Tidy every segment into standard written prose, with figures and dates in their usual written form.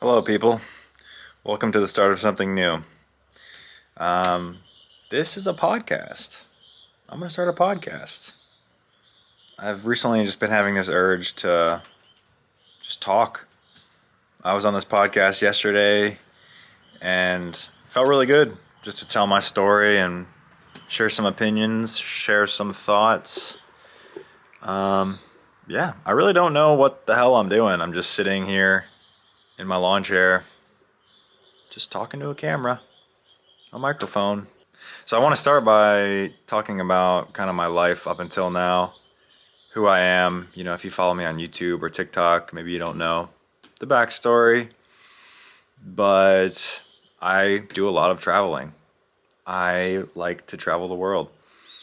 Hello, people. Welcome to the start of something new. This is a podcast. I'm going to start a podcast. I've recently just been having this urge to just talk. I was on this podcast yesterday and felt really good just to tell my story and share some opinions, share some thoughts. Yeah, I really don't know what the hell I'm doing. I'm just sitting here in my lawn chair, just talking to a camera, a microphone. So I want to start by talking about kind of my life up until now, who I am. You know, if you follow me on YouTube or TikTok, maybe you don't know the backstory, but I do a lot of traveling. I like to travel the world.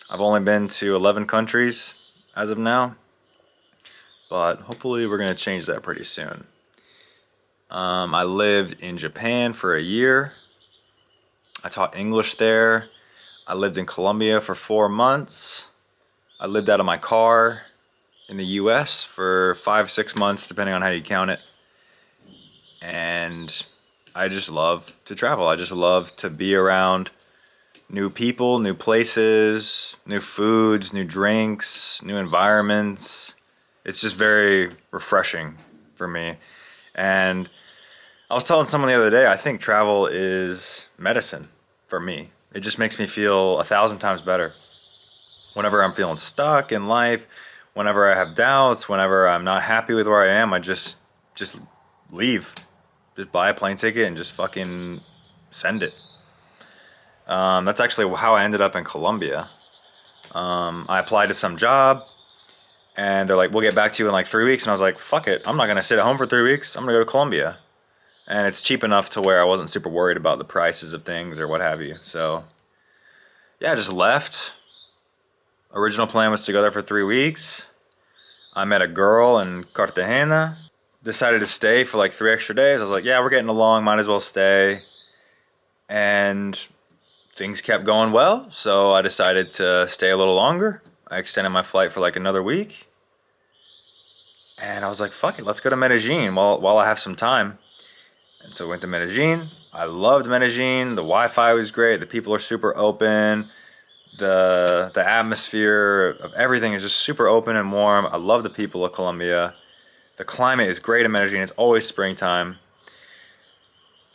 I've only been to 11 countries as of now, but hopefully we're going to change that pretty soon. I lived in Japan for a year. I taught English there. I lived in Colombia for 4 months. I lived out of my car in the US for 5-6 months, depending on how you count it. And I just love to travel. I just love to be around new people, new places, new foods, new drinks, new environments. It's just very refreshing for me. And I was telling someone the other day, I think travel is medicine for me. It just makes me feel 1,000 times better. Whenever I'm feeling stuck in life, whenever I have doubts, whenever I'm not happy with where I am, I just leave. Just buy a plane ticket and just fucking send it. That's actually how I ended up in Colombia. I applied to some job, and they're like, we'll get back to you in like 3 weeks. And I was like, fuck it. I'm not going to sit at home for 3 weeks. I'm going to go to Colombia. And it's cheap enough to where I wasn't super worried about the prices of things or what have you. So, yeah, I just left. Original plan was to go there for 3 weeks. I met a girl in Cartagena. Decided to stay for like 3 extra days. I was like, yeah, we're getting along. Might as well stay. And things kept going well. So I decided to stay a little longer. I extended my flight for like another week. And I was like, fuck it, let's go to Medellin while I have some time. And so we went to Medellin. I loved Medellin. The Wi-Fi was great. The people are super open. The atmosphere of everything is just super open and warm. I love the people of Colombia. The climate is great in Medellin. It's always springtime.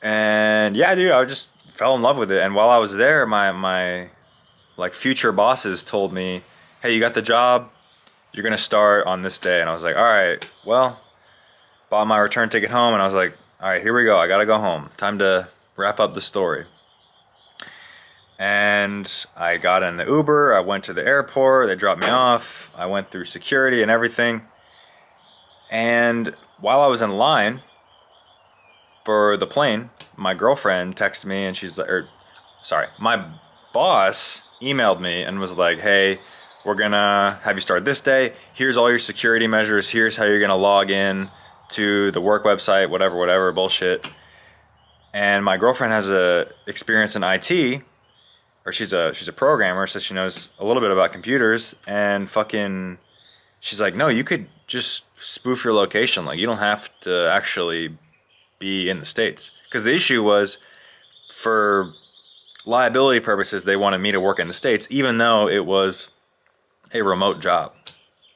And yeah, dude, I just fell in love with it. And while I was there, my like future bosses told me, hey, you got the job. You're going to start on this day. And I was like, all right, well, bought my return ticket home. And I was like, all right, here we go. I got to go home. Time to wrap up the story. And I got in the Uber. I went to the airport. They dropped me off. I went through security and everything. And while I was in line for the plane, my girlfriend texted me and she's like, my boss emailed me and was like, hey, we're going to have you start this day. Here's all your security measures. Here's how you're going to log in to the work website, whatever bullshit. And my girlfriend has a experience in IT, or she's a programmer, so she knows a little bit about computers. And fucking, she's like, no, you could just spoof your location. Like, you don't have to actually be in the States. Because the issue was, for liability purposes, they wanted me to work in the States, even though it was a remote job.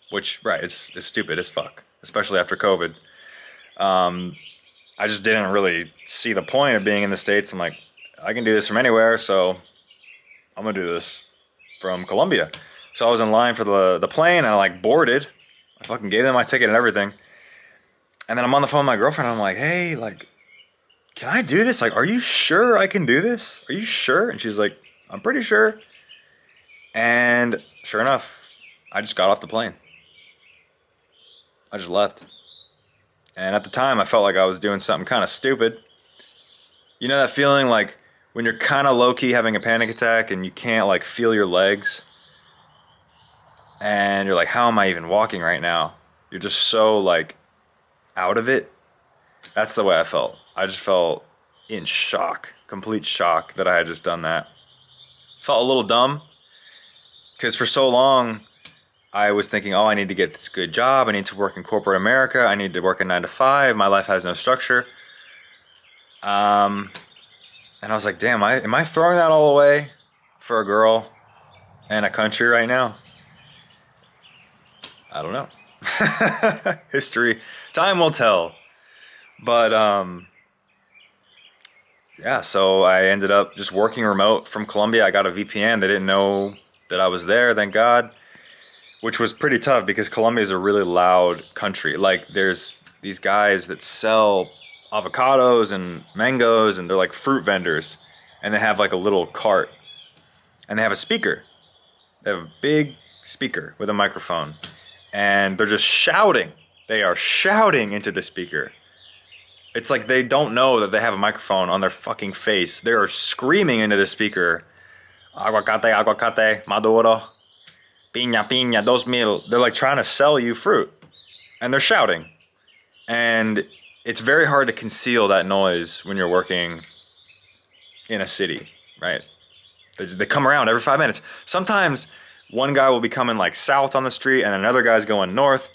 Which, right, it's stupid as fuck, especially after COVID. I just didn't really see the point of being in the States. I'm like, I can do this from anywhere, so I'm gonna do this from Colombia. So I was in line for the plane, and I like boarded. I fucking gave them my ticket and everything. And then I'm on the phone with my girlfriend, and I'm like, hey, like, can I do this? Like, are you sure I can do this? Are you sure? And she's like, I'm pretty sure. And sure enough, I just got off the plane. I just left. And at the time, I felt like I was doing something kind of stupid. You know that feeling like when you're kind of low-key having a panic attack and you can't like feel your legs? And you're like, how am I even walking right now? You're just so like out of it. That's the way I felt. I just felt in shock, complete shock that I had just done that. Felt a little dumb because for so long I was thinking, oh, I need to get this good job. I need to work in corporate America. I need to work a 9 to 5. My life has no structure. And I was like, damn, am I throwing that all away for a girl and a country right now? I don't know. History, time will tell. But yeah, so I ended up just working remote from Colombia. I got a VPN. They didn't know that I was there, thank God, which was pretty tough because Colombia is a really loud country. Like, there's these guys that sell avocados and mangoes, and they're like fruit vendors, and they have like a little cart, and they have a speaker. They have a big speaker with a microphone, and they're just shouting. They are shouting into the speaker. It's like they don't know that they have a microphone on their fucking face. They are screaming into the speaker, aguacate, aguacate, maduro, piña, piña, 2,000. They're like trying to sell you fruit, and they're shouting. And it's very hard to conceal that noise when you're working in a city, right? They come around every 5 minutes. Sometimes one guy will be coming like south on the street and another guy's going north,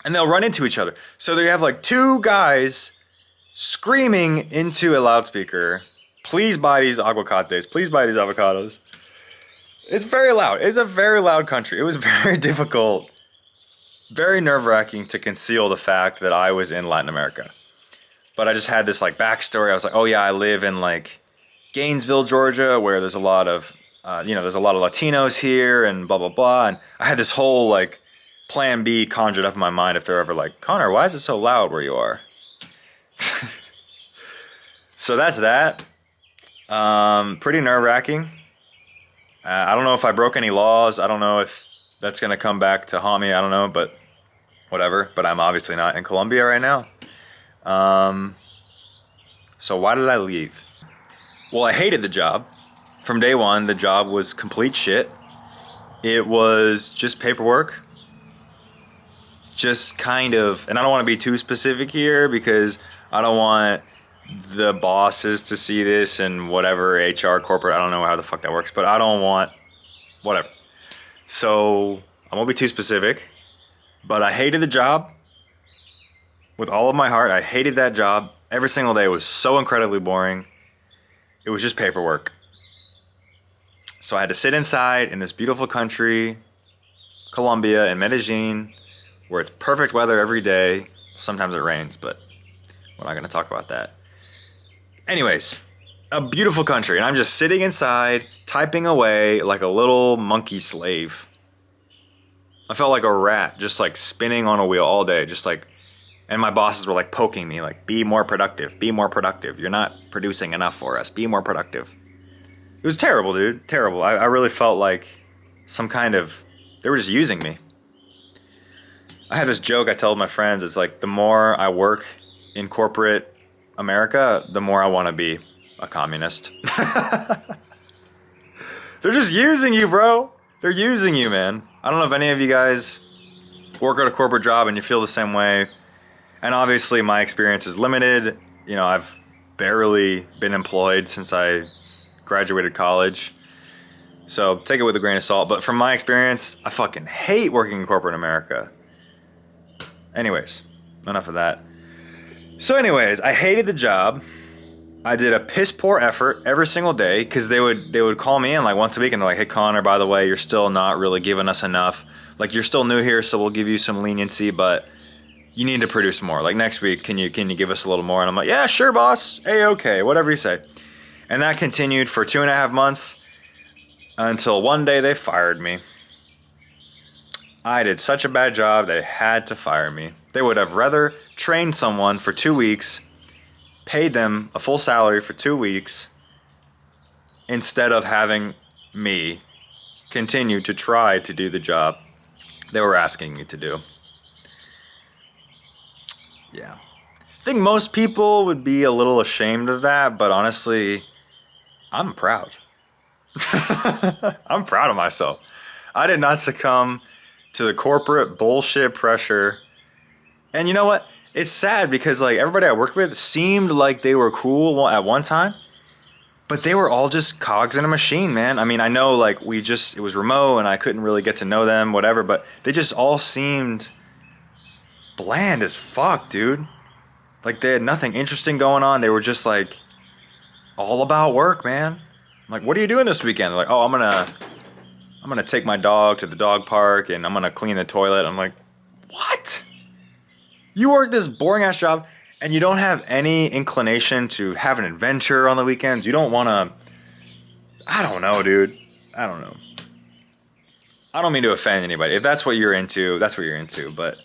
and they'll run into each other. So they have like two guys screaming into a loudspeaker, please buy these aguacates, please buy these avocados. It's very loud. It's a very loud country. It was very difficult, very nerve-wracking to conceal the fact that I was in Latin America. But I just had this like backstory. I was like, oh yeah, I live in like Gainesville, Georgia, where there's a lot of, there's a lot of Latinos here and blah, blah, blah. And I had this whole like plan B conjured up in my mind if they're ever like, Connor, why is it so loud where you are? So that's that. Pretty nerve-wracking. I don't know if I broke any laws. I don't know if that's going to come back to haunt me. I don't know, but whatever. But I'm obviously not in Colombia right now. So why did I leave? Well, I hated the job. From day one, the job was complete shit. It was just paperwork. Just kind of, and I don't want to be too specific here because I don't want the bosses to see this and whatever, HR, corporate, I don't know how the fuck that works, but I don't want, whatever. So I won't be too specific, but I hated the job with all of my heart. I hated that job. Every single day was so incredibly boring. It was just paperwork. So I had to sit inside in this beautiful country, Colombia, in Medellin, where it's perfect weather every day. Sometimes it rains, but we're not going to talk about that. Anyways, a beautiful country, and I'm just sitting inside, typing away like a little monkey slave. I felt like a rat, just like spinning on a wheel all day, just like, and my bosses were like poking me, like, be more productive, be more productive. You're not producing enough for us, be more productive. It was terrible, dude, terrible. I really felt like some kind of, they were just using me. I have this joke I tell my friends, it's like, the more I work in corporate America, the more I want to be a communist. They're just using you, bro. They're using you, man. I don't know if any of you guys work at a corporate job and you feel the same way. And obviously my experience is limited. You know, I've barely been employed since I graduated college. So take it with a grain of salt. But from my experience, I fucking hate working in corporate America. Anyways, enough of that. So anyways, I hated the job. I did a piss poor effort every single day because they would call me in like once a week and they're like, hey Connor, by the way, you're still not really giving us enough. Like, you're still new here, so we'll give you some leniency, but you need to produce more. Like, next week, can you give us a little more? And I'm like, yeah, sure, boss. A-okay, whatever you say. And that continued for 2.5 months until one day they fired me. I did such a bad job, they had to fire me. They would have rather trained someone for 2 weeks, paid them a full salary for 2 weeks, instead of having me continue to try to do the job they were asking me to do. Yeah. I think most people would be a little ashamed of that, but honestly, I'm proud. I'm proud of myself. I did not succumb to the corporate bullshit pressure. And you know what? It's sad because like everybody I worked with seemed like they were cool at one time, but they were all just cogs in a machine, man. I mean, I know like it was remote and I couldn't really get to know them, whatever, but they just all seemed bland as fuck, dude. Like, they had nothing interesting going on. They were just like all about work, man. I'm like, what are you doing this weekend? They're like, oh, I'm gonna take my dog to the dog park and I'm gonna clean the toilet. I'm like, what? You work this boring ass job and you don't have any inclination to have an adventure on the weekends? You don't wanna, I don't know, dude. I don't know. I don't mean to offend anybody. If that's what you're into, that's what you're into. But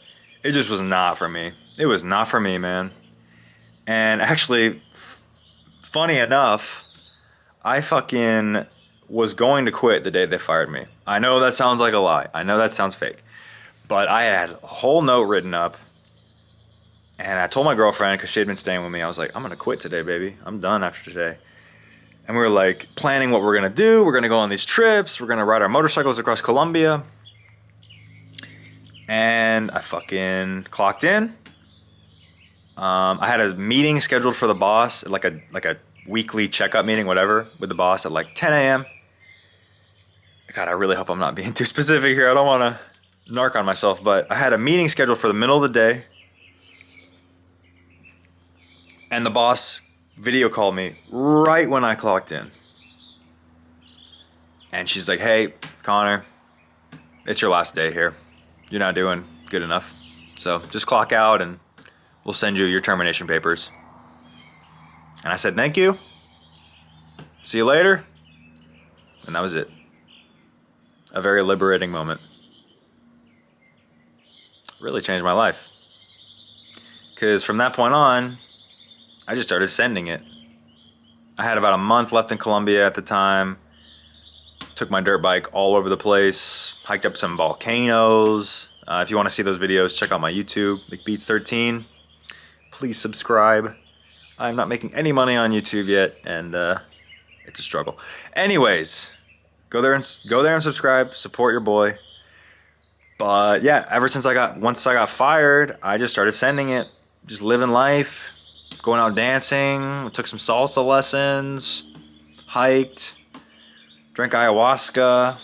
it just was not for me. It was not for me, man. And actually, funny enough, I fucking was going to quit the day they fired me. I know that sounds like a lie. I know that sounds fake. But I had a whole note written up. And I told my girlfriend, because she had been staying with me, I was like, I'm going to quit today, baby. I'm done after today. And we were like planning what we're going to do. We're going to go on these trips. We're going to ride our motorcycles across Colombia. And I fucking clocked in. I had a meeting scheduled for the boss, like a weekly checkup meeting, whatever, with the boss at like 10 a.m. God, I really hope I'm not being too specific here. I don't want to narc on myself, but I had a meeting scheduled for the middle of the day. And the boss video called me right when I clocked in. And she's like, hey, Connor, it's your last day here. You're not doing good enough. So just clock out and we'll send you your termination papers. And I said, thank you. See you later. And that was it. A very liberating moment. Really changed my life. Because from that point on, I just started sending it. I had about a month left in Colombia at the time. Took my dirt bike all over the place. Hiked up some volcanoes. If you want to see those videos, check out my YouTube, McBeats13. Please subscribe. I'm not making any money on YouTube yet, and it's a struggle. Anyways, go there and subscribe. Support your boy. But yeah, once I got fired, I just started sending it. Just living life. Going out dancing, took some salsa lessons, hiked, drank ayahuasca.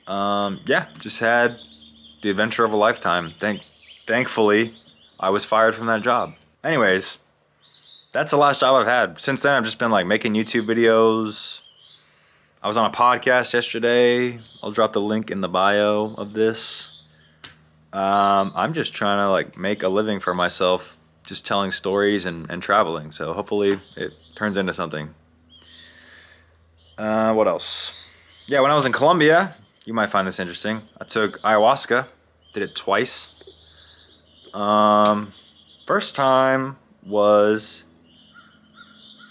Yeah, just had the adventure of a lifetime. Thankfully, I was fired from that job. Anyways, that's the last job I've had. Since then, I've just been like making YouTube videos. I was on a podcast yesterday. I'll drop the link in the bio of this. I'm just trying to like make a living for myself. Just telling stories and traveling. So hopefully it turns into something. What else? Yeah, when I was in Colombia, you might find this interesting. I took ayahuasca. Did it twice. First time was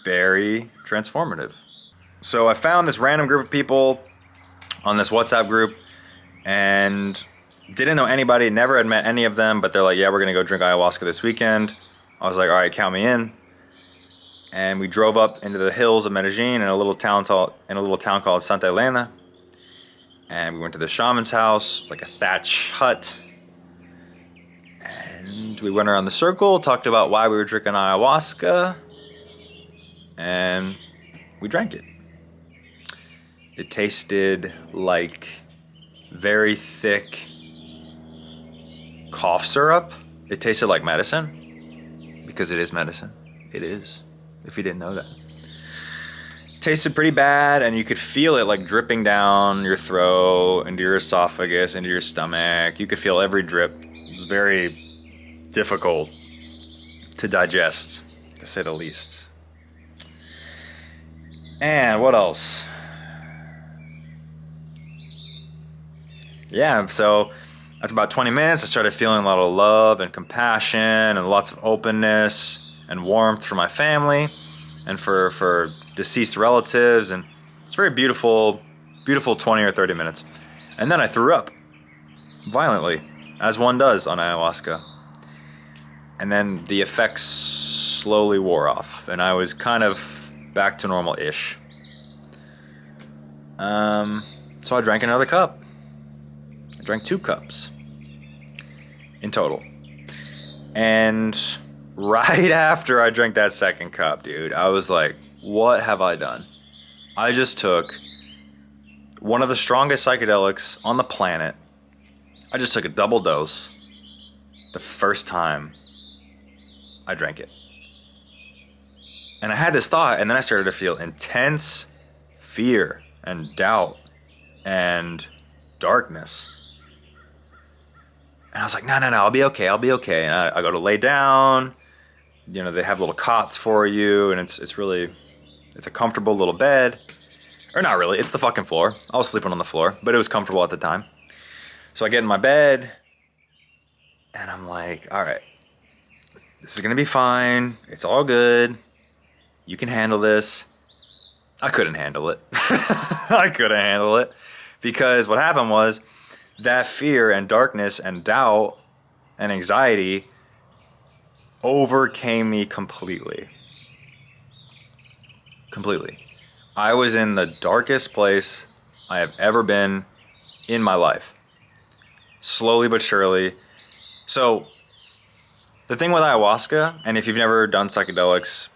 very transformative. So I found this random group of people on this WhatsApp group and didn't know anybody, never had met any of them, but they're like, yeah, we're going to go drink ayahuasca this weekend. I was like, all right, count me in. And we drove up into the hills of Medellin in a little town called Santa Elena. And we went to the shaman's house, like a thatch hut. And we went around the circle, talked about why we were drinking ayahuasca. And we drank it. It tasted like very thick cough syrup. It tasted like medicine. Because it is medicine. It is. If you didn't know that. It tasted pretty bad, and you could feel it like dripping down your throat, into your esophagus, into your stomach. You could feel every drip. It was very difficult to digest, to say the least. And what else? Yeah, so after about 20 minutes, I started feeling a lot of love and compassion and lots of openness and warmth for my family and for deceased relatives. And it's very beautiful 20 or 30 minutes. And then I threw up violently, as one does on ayahuasca. And then the effects slowly wore off, and I was kind of back to normal-ish. So I drank another cup. I drank 2 cups in total. And right after I drank that second cup, dude, I was like, what have I done? I just took one of the strongest psychedelics on the planet. I just took a double dose the first time I drank it. And I had this thought, and then I started to feel intense fear and doubt and darkness. And I was like, no, I'll be okay. And I go to lay down. You know, they have little cots for you, and it's a comfortable little bed. Or not really, it's the fucking floor. I was sleeping on the floor, but it was comfortable at the time. So I get in my bed, and I'm like, all right, this is gonna be fine. It's all good. You can handle this. I couldn't handle it. I couldn't handle it. Because what happened was that fear and darkness and doubt and anxiety overcame me completely. Completely. I was in the darkest place I have ever been in my life. Slowly but surely. So, the thing with ayahuasca, and if you've never done psychedelics,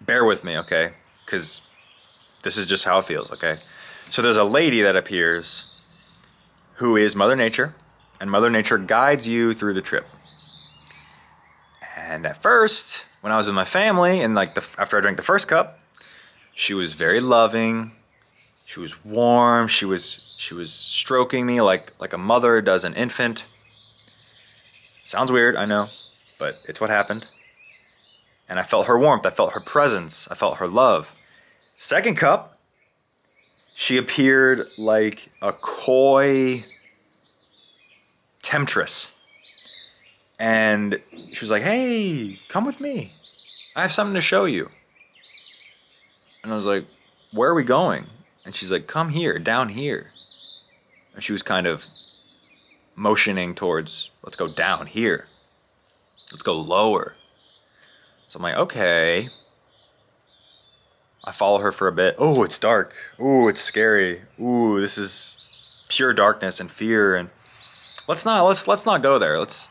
bear with me, okay? Because this is just how it feels, okay? So there's a lady that appears who is Mother Nature, and Mother Nature guides you through the trip. And at first, when I was with my family, and after I drank the first cup, she was very loving. She was warm. She was stroking me like a mother does an infant. Sounds weird, I know, but it's what happened. And I felt her warmth. I felt her presence. I felt her love. Second cup, she appeared like a coy temptress. And she was like, hey, come with me. I have something to show you. And I was like, where are we going? And she's like, come here, down here. And she was kind of motioning towards, let's go down here. Let's go lower. So I'm like, okay. I follow her for a bit. Oh, it's dark. Ooh, it's scary. Ooh, this is pure darkness and fear. And let's not go there. It's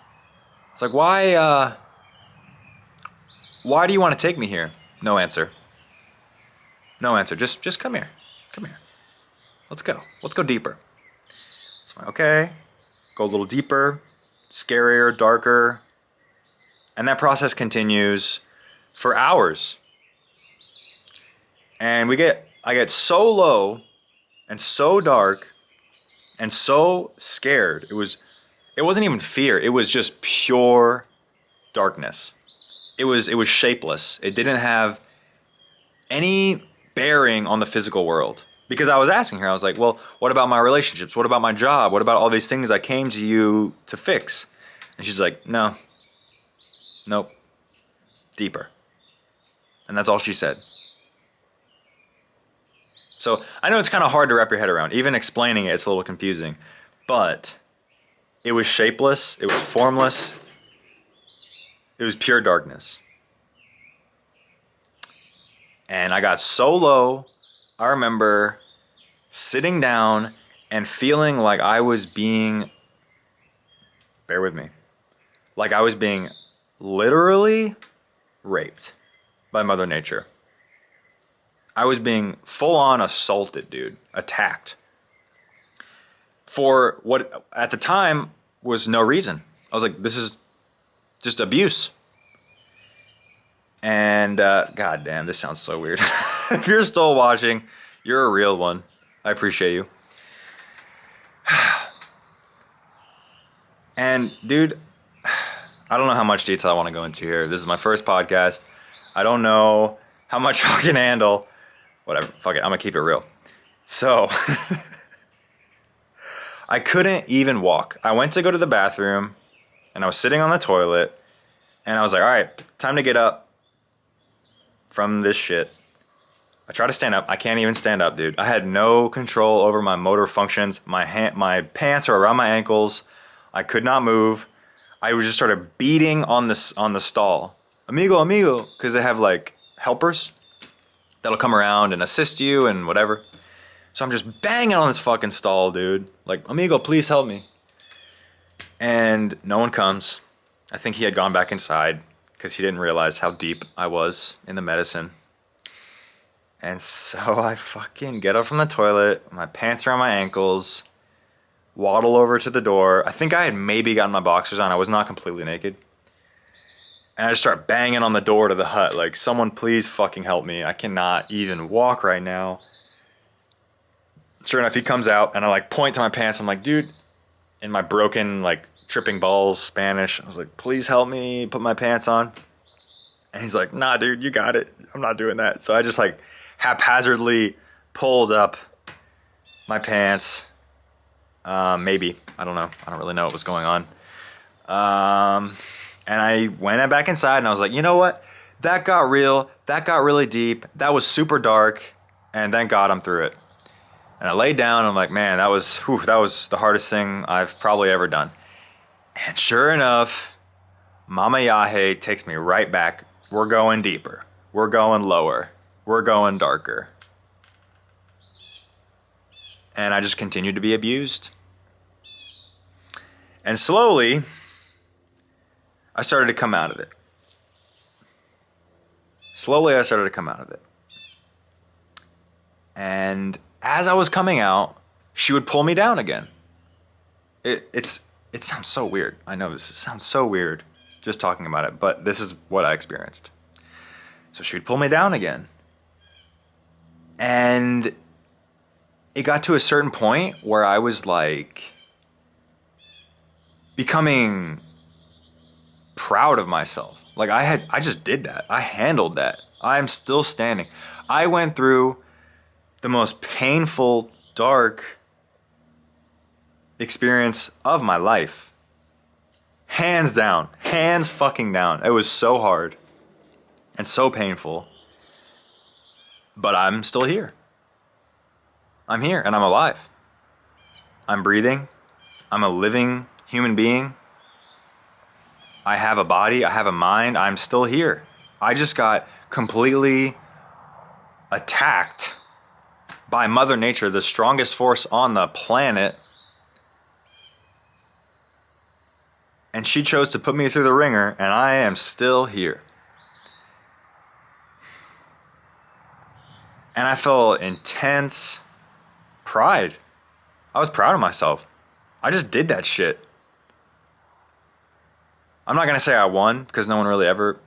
like, why do you want to take me here? No answer. No answer. Just come here. Come here. Let's go. Let's go deeper. So I'm like, okay. Go a little deeper, scarier, darker. And that process continues for hours. And I get so low and so dark and so scared. It wasn't even fear. It was just pure darkness. It was shapeless. It didn't have any bearing on the physical world. Because I was asking her, I was like, well, what about my relationships? What about my job? What about all these things I came to you to fix? And she's like, no. Nope. Deeper. And that's all she said. So I know it's kind of hard to wrap your head around. Even explaining it's a little confusing. But it was shapeless. It was formless. It was pure darkness. And I got so low, I remember sitting down and feeling like I was being, bear with me, like I was being literally raped by Mother Nature. I was being full on assaulted, dude, attacked. For what at the time was no reason. I was like, this is just abuse. And god damn, this sounds so weird. If you're still watching, you're a real one. I appreciate you. And dude, I don't know how much detail I want to go into here. This is my first podcast. I don't know how much I can handle. Whatever, fuck it, I'm gonna keep it real. So, I couldn't even walk. I went to go to the bathroom, and I was sitting on the toilet, and I was like, all right, time to get up from this shit. I try to stand up. I can't even stand up, dude. I had no control over my motor functions. My pants are around my ankles. I could not move. I just started beating on the stall. Amigo, because they have like helpers that'll come around and assist you and whatever. So I'm just banging on this fucking stall, dude. Like, amigo, please help me. And no one comes. I think he had gone back inside because he didn't realize how deep I was in the medicine. And so I fucking get up from the toilet, my pants are on my ankles, waddle over to the door. I think I had maybe gotten my boxers on. I was not completely naked. And I just start banging on the door to the hut, like, someone please fucking help me. I cannot even walk right now. Sure enough, he comes out, and I like point to my pants. I'm like, dude, in my broken, like, tripping balls Spanish, I was like, please help me put my pants on. And he's like, nah, dude, you got it. I'm not doing that. So I just like haphazardly pulled up my pants. Maybe. I don't know. I don't really know what was going on. And I went back inside and I was like, you know what? That got real. That got really deep. That was super dark. And thank God I'm through it. And I laid down and I'm like, man, that was the hardest thing I've probably ever done. And sure enough, Mama Yahe takes me right back. We're going deeper. We're going lower. We're going darker. And I just continued to be abused. And slowly, I started to come out of it. And as I was coming out, she would pull me down again. It sounds so weird. I know this sounds so weird just talking about it, but this is what I experienced. So she would pull me down again. And it got to a certain point where I was like becoming proud of myself. Like I just did that. I handled that. I'm still standing. I went through the most painful, dark experience of my life. Hands down. Hands fucking down. It was so hard and so painful. But I'm still here. I'm here and I'm alive. I'm breathing. I'm a living human being. I have a body. I have a mind. I'm still here. I just got completely attacked by Mother Nature, the strongest force on the planet. And she chose to put me through the ringer, and I am still here. And I felt intense pride. I was proud of myself. I just did that shit. I'm not going to say I won, because no one really ever...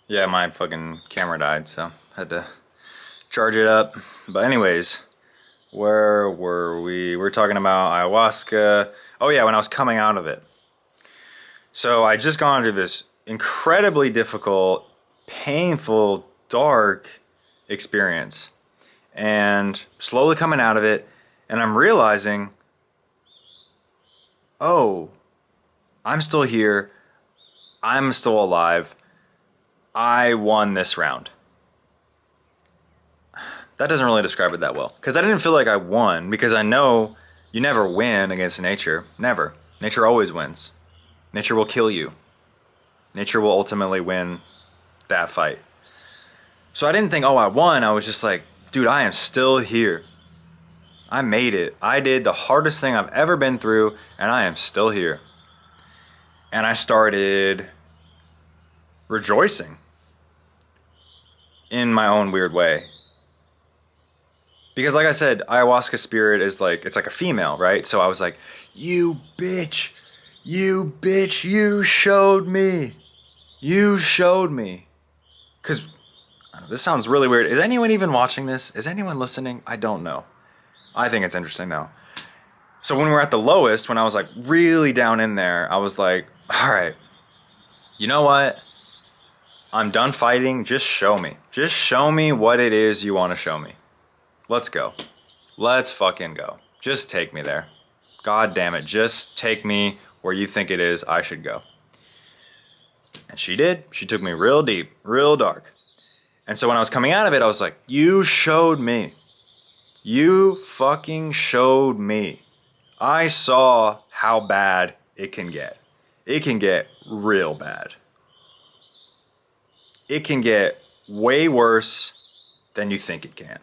Yeah, my fucking camera died, so I had to charge it up. But anyways, where were we? We're talking about ayahuasca. Oh yeah, when I was coming out of it. So I just gone through this incredibly difficult, painful, dark experience. And slowly coming out of it, and I'm realizing, oh, I'm still here. I'm still alive. I won this round. That doesn't really describe it that well. Because I didn't feel like I won, because I know you never win against nature. Never. Nature always wins. Nature will kill you. Nature will ultimately win that fight. So I didn't think, oh, I won. I was just like, dude, I am still here. I made it. I did the hardest thing I've ever been through, and I am still here. And I started rejoicing in my own weird way. Because like I said, ayahuasca spirit is like, it's like a female, right? So I was like, you bitch, you showed me. You showed me. Because this sounds really weird. Is anyone even watching this? Is anyone listening? I don't know. I think it's interesting though. So when we're at the lowest, when I was like really down in there, I was like, all right, you know what? I'm done fighting. Just show me. Just show me what it is you want to show me. Let's go. Let's fucking go. Just take me there. God damn it. Just take me where you think it is I should go. And she did. She took me real deep, real dark. And so when I was coming out of it, I was like, you showed me. You fucking showed me. I saw how bad it can get. It can get real bad. It can get way worse than you think it can.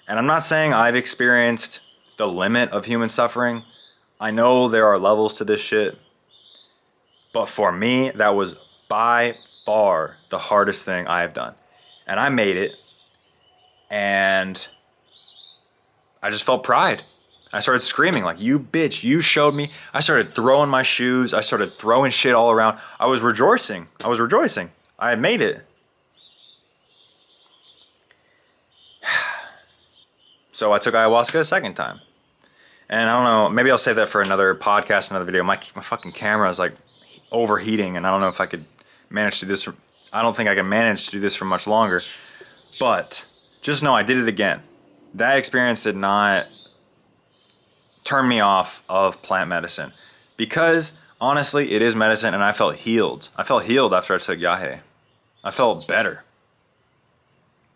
And I'm not saying I've experienced the limit of human suffering. I know there are levels to this shit. But for me, that was by far the hardest thing I have done. And I made it. And I just felt pride. I started screaming like, you bitch, you showed me. I started throwing my shoes. I started throwing shit all around. I was rejoicing. I had made it. So I took ayahuasca a second time. And I don't know, maybe I'll save that for another podcast, another video. My fucking camera is like overheating, and I don't know if I could manage to do this. I don't think I can manage to do this for much longer. But just know I did it again. That experience did not turn me off of plant medicine, because honestly, it is medicine, and I felt healed. I felt healed after I took yahe. I felt better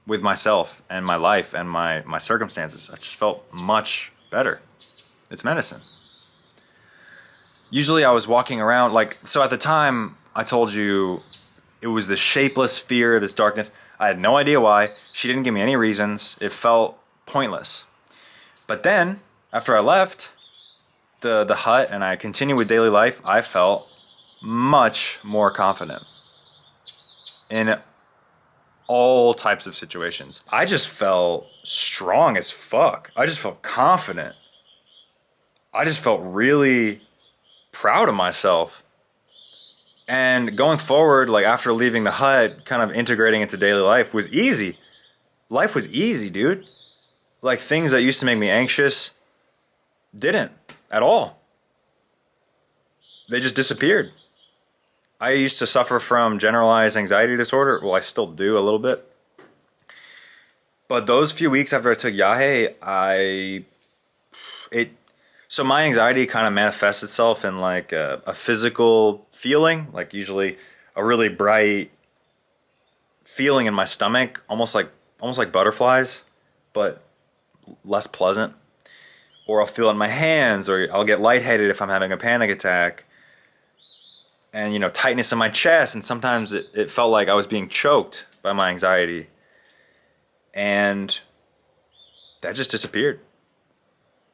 with myself and my life and my circumstances. I just felt much better. It's medicine. Usually I was walking around so at the time I told you it was this shapeless fear, this darkness. I had no idea why. She didn't give me any reasons. It felt pointless. But then after I left the hut and I continued with daily life, I felt much more confident in all types of situations. I just felt strong as fuck. I just felt confident. I just felt really proud of myself. And going forward, after leaving the hut, kind of integrating into daily life was easy. Life was easy, dude. Things that used to make me anxious didn't at all. They just disappeared. I used to suffer from generalized anxiety disorder. Well, I still do a little bit. But those few weeks after I took yahe, so my anxiety kind of manifests itself in a physical feeling, usually a really bright feeling in my stomach, almost like butterflies, but less pleasant. Or I'll feel it in my hands, or I'll get lightheaded if I'm having a panic attack. And, tightness in my chest, and sometimes it felt like I was being choked by my anxiety. And that just disappeared.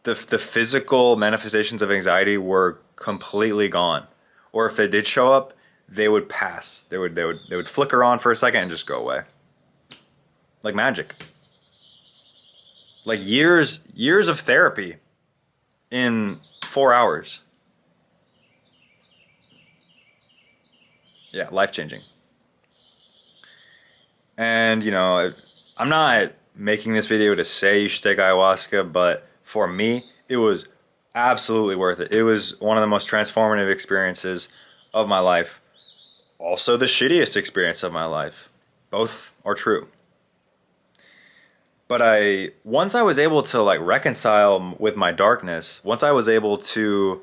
The physical manifestations of anxiety were completely gone. Or if they did show up, they would pass. They would flicker on for a second and just go away. Like magic. Like years of therapy in 4 hours. Yeah, life-changing. And, I'm not making this video to say you should take ayahuasca, but for me, it was absolutely worth it. It was one of the most transformative experiences of my life. Also the shittiest experience of my life. Both are true. But once I was able to reconcile with my darkness, once I was able to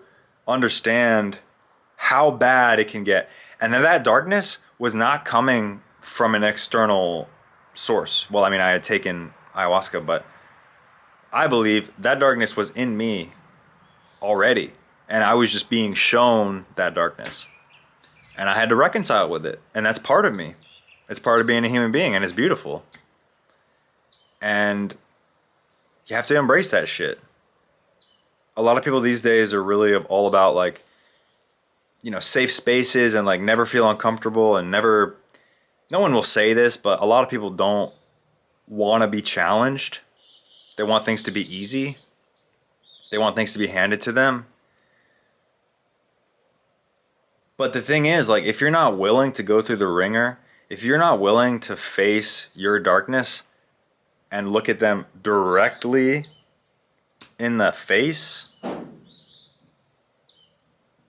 understand how bad it can get, and then that darkness was not coming from an external source. Well, I mean, I had taken ayahuasca, but I believe that darkness was in me already. And I was just being shown that darkness. And I had to reconcile with it. And that's part of me. It's part of being a human being, and it's beautiful. And you have to embrace that shit. A lot of people these days are really all about safe spaces and never feel uncomfortable and never, no one will say this, but a lot of people don't want to be challenged. They want things to be easy. They want things to be handed to them. But the thing is, if you're not willing to go through the ringer, if you're not willing to face your darkness and look at them directly in the face,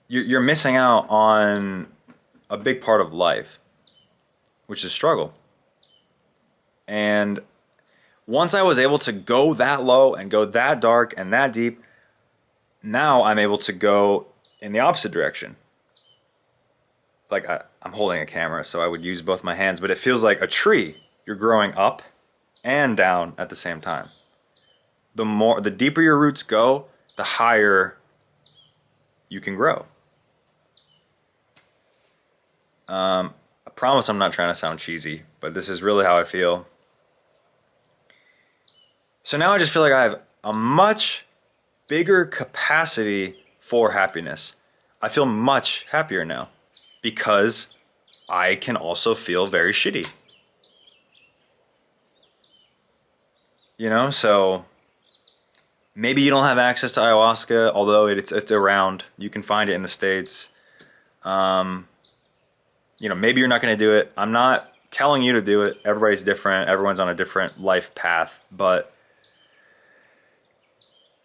you're missing out on a big part of life, which is struggle. And once I was able to go that low and go that dark and that deep, now I'm able to go in the opposite direction. I'm holding a camera, so I would use both my hands, but it feels like a tree. You're growing up and down at the same time. The deeper your roots go, the higher you can grow. I promise I'm not trying to sound cheesy, but this is really how I feel. So now I just feel like I have a much bigger capacity for happiness. I feel much happier now because I can also feel very shitty. So Maybe you don't have access to ayahuasca, although it's around. You can find it in the States. Maybe you're not going to do it. I'm not telling you to do it. Everybody's different. Everyone's on a different life path. But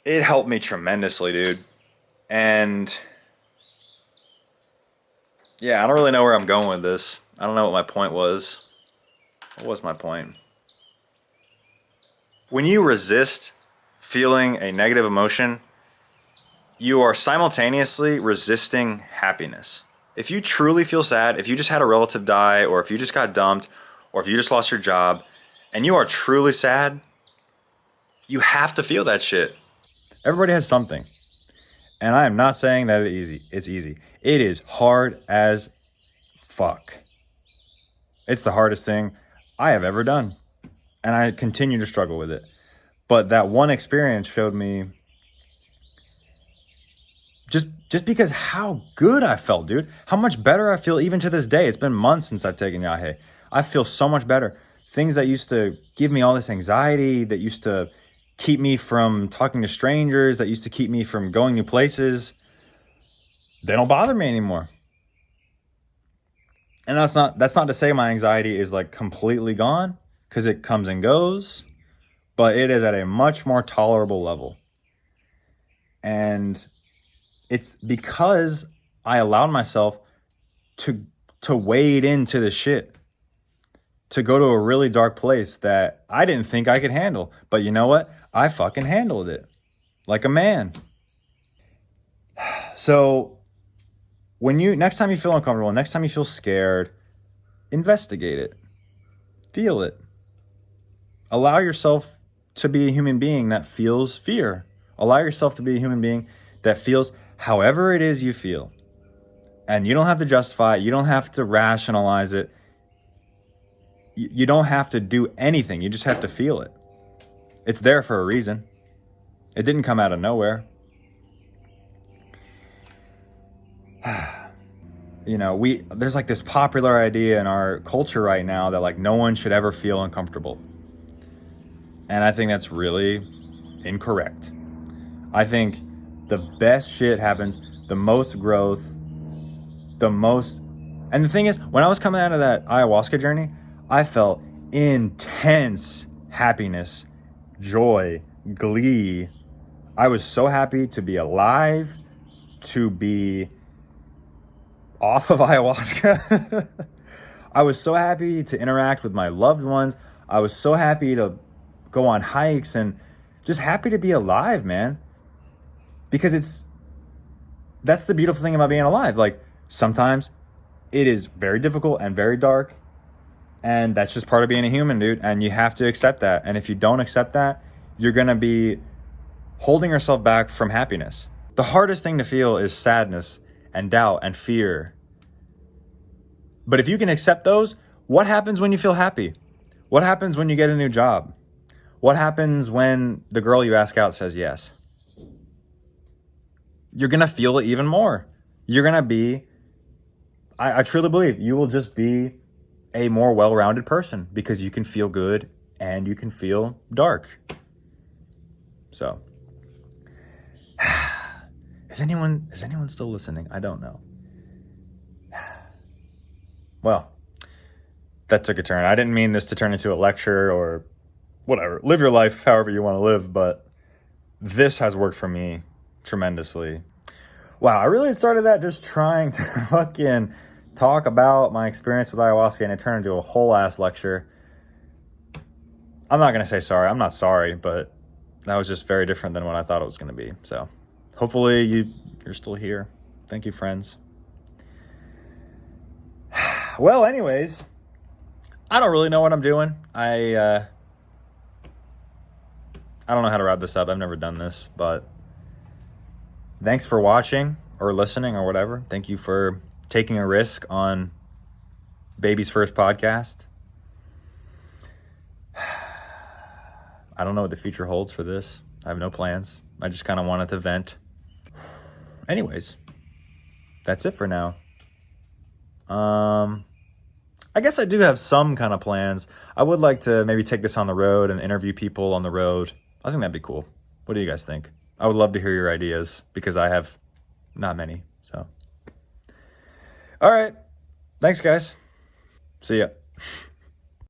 it helped me tremendously, dude. And yeah, I don't really know where I'm going with this. I don't know what my point was. What was my point? When you resist feeling a negative emotion, you are simultaneously resisting happiness. If you truly feel sad, if you just had a relative die, or if you just got dumped, or if you just lost your job, and you are truly sad, you have to feel that shit. Everybody has something. And I am not saying that it's easy. It is hard as fuck. It's the hardest thing I have ever done. And I continue to struggle with it. But that one experience showed me just because how good I felt, dude. How much better I feel even to this day. It's been months since I've taken yahe. I feel so much better. Things that used to give me all this anxiety, that used to keep me from talking to strangers, that used to keep me from going new places, they don't bother me anymore. And that's not to say my anxiety is like completely gone, because it comes and goes, but it is at a much more tolerable level. And it's because I allowed myself to wade into the shit, to go to a really dark place that I didn't think I could handle. But you know what? I fucking handled it like a man. So next time you feel uncomfortable, next time you feel scared, investigate it. Feel it. Allow yourself to be a human being that feels fear. Allow yourself to be a human being that feels however it is you feel. And you don't have to justify it. You don't have to rationalize it. You don't have to do anything. You just have to feel it. It's there for a reason. It didn't come out of nowhere. There's like this popular idea in our culture right now that like no one should ever feel uncomfortable. And I think that's really incorrect. I think the best shit happens, the most growth, and the thing is, when I was coming out of that ayahuasca journey, I felt intense happiness, joy, glee. I was so happy to be alive, to be off of ayahuasca. I was so happy to interact with my loved ones. I was so happy to go on hikes and just happy to be alive, man. Because that's the beautiful thing about being alive. Like, sometimes it is very difficult and very dark, and that's just part of being a human, dude. And you have to accept that. And if you don't accept that, you're going to be holding yourself back from happiness. The hardest thing to feel is sadness and doubt and fear. But if you can accept those, what happens when you feel happy? What happens when you get a new job? What happens when the girl you ask out says yes? You're going to feel it even more. You're going to be, I truly believe you will just be a more well-rounded person because you can feel good and you can feel dark. So, is anyone still listening? I don't know. Well, that took a turn. I didn't mean this to turn into a lecture or whatever. Live your life however you want to live, but this has worked for me tremendously. Wow, I really started that just trying to fucking talk about my experience with ayahuasca, and it turned into a whole ass lecture. I'm not going to say sorry. I'm not sorry, but that was just very different than what I thought it was going to be. So hopefully you're still here. Thank you, friends. Well, anyways, I don't really know what I'm doing. I don't know how to wrap this up. I've never done this, but thanks for watching or listening or whatever. Thank you for taking a risk on Baby's first podcast. I don't know what the future holds for this. I have no plans. I just kind of wanted to vent. Anyways, that's it for now. I guess I do have some kind of plans. I would like to maybe take this on the road and interview people on the road. I think that'd be cool. What What do you guys think? I would love to hear your ideas because I have not many. So, all right. Thanks, guys. See ya.